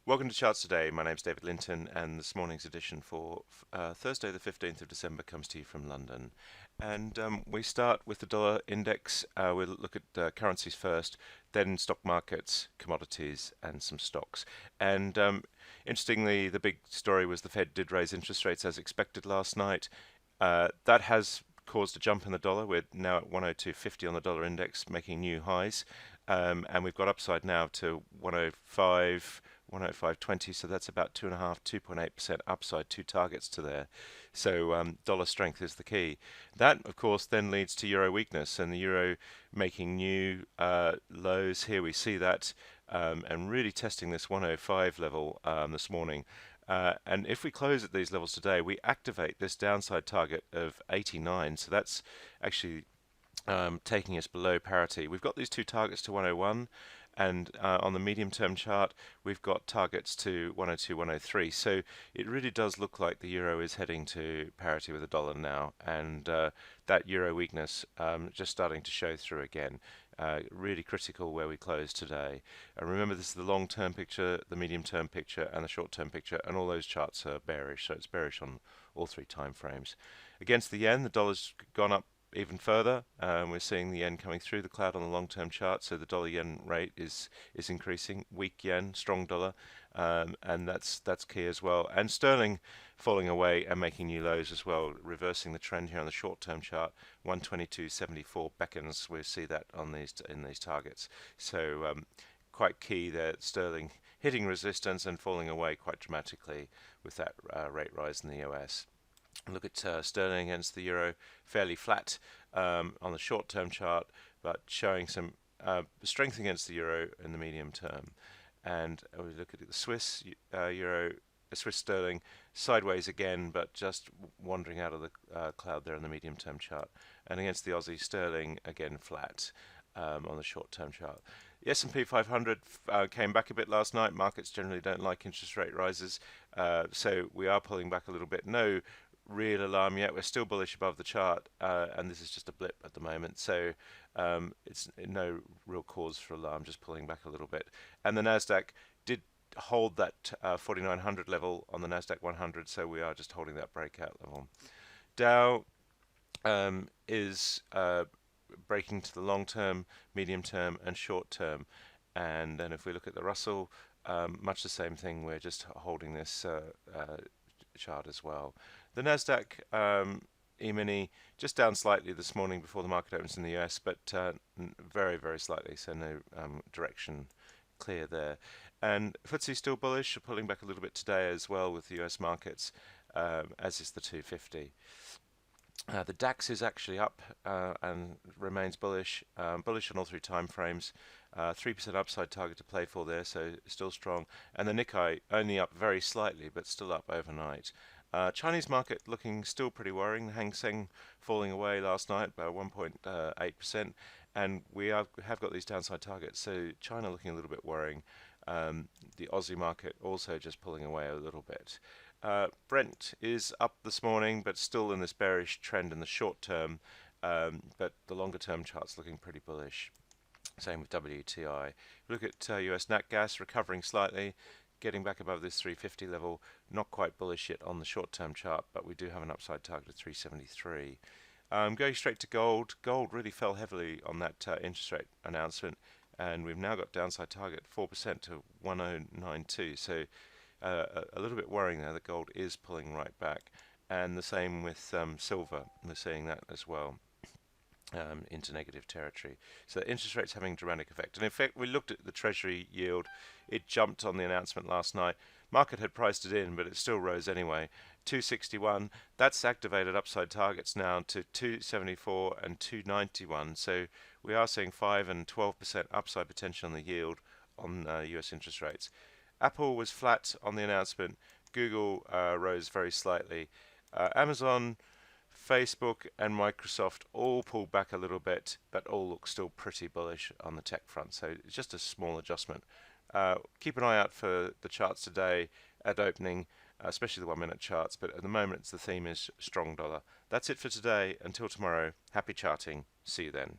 Welcome to Charts Today. My name's David Linton, and this morning's edition for Thursday, the 15th of December, comes to you from London. And we start with the dollar index. We'll look at currencies first, then stock markets, commodities, and some stocks. And interestingly, the big story was the Fed did raise interest rates as expected last night. That has caused a jump in the dollar. We're now at 102.50 on the dollar index, making new highs. And we've got upside now to 105. 105.20, so that's about 2.8% upside, two targets to there. So dollar strength is the key. That, of course, then leads to euro weakness, and the euro making new lows. Here we see that, and really testing this 105 level this morning. And if we close at these levels today, we activate this downside target of 89. So that's actually taking us below parity. We've got these two targets to 101. And on the medium-term chart, we've got targets to 102, 103. So it really does look like the euro is heading to parity with the dollar now, and that euro weakness just starting to show through again. Really critical where we close today. And remember, this is the long-term picture, the medium-term picture, and the short-term picture, and all those charts are bearish. So it's bearish on all three time frames. Against the yen, the dollar's gone up even further. We're seeing the yen coming through the cloud on the long-term chart, so the dollar-yen rate is increasing. Weak yen, strong dollar, and that's key as well. And sterling falling away and making new lows as well, reversing the trend here on the short-term chart. 122.74 beckons. We see that on these in these targets. So quite key there. Sterling hitting resistance and falling away quite dramatically with that rate rise in the US. Look at sterling against the euro, fairly flat on the short-term chart, but showing some strength against the euro in the medium term. And we look at the Swiss euro, Swiss sterling, sideways again, but just wandering out of the cloud there on the medium-term chart. And against the Aussie sterling, again flat on the short-term chart. The S&P 500 came back a bit last night. Markets generally don't like interest rate rises, so we are pulling back a little bit. No real alarm yet. We're still bullish above the chart, and this is just a blip at the moment, so it's no real cause for alarm, just pulling back a little bit. And the Nasdaq did hold that 4900 level on the Nasdaq 100, so we are just holding that breakout level. Dow is breaking to the long term, medium term, and short term. And then if we look at the Russell, much the same thing. We're just holding this chart as well. The Nasdaq E-mini just down slightly this morning before the market opens in the US, but very, very slightly, so no direction clear there. And FTSE still bullish, pulling back a little bit today as well with the US markets, as is the 250. The DAX is actually up and remains bullish, bullish on all three time frames. 3% upside target to play for there, so still strong. And the Nikkei only up very slightly, but still up overnight. Chinese market looking still pretty worrying. The Hang Seng falling away last night by 1.8%, and we have got these downside targets. So China looking a little bit worrying. The Aussie market also just pulling away a little bit. Brent is up this morning, but still in this bearish trend in the short term. But the longer term chart's looking pretty bullish. Same with WTI. Look at US nat gas recovering slightly, getting back above this 350 level. Not quite bullish yet on the short-term chart, but we do have an upside target of 373. Going straight to gold. Gold really fell heavily on that interest rate announcement, and we've now got downside target 4% to 1092. So a little bit worrying there that gold is pulling right back, and the same with silver. We're seeing that as well. Into negative territory. So interest rates having a dramatic effect. And in fact, we looked at the Treasury yield. It jumped on the announcement last night. Market had priced it in, but it still rose anyway. 261. That's activated upside targets now to 274 and 291. So we are seeing 5 and 12% upside potential on the yield on US interest rates. Apple was flat on the announcement. Google rose very slightly. Amazon, Facebook and Microsoft all pulled back a little bit, but all look still pretty bullish on the tech front. So it's just a small adjustment. Keep an eye out for the charts today at opening, especially the 1 minute charts. But at the moment, the theme is strong dollar. That's it for today. Until tomorrow, happy charting. See you then.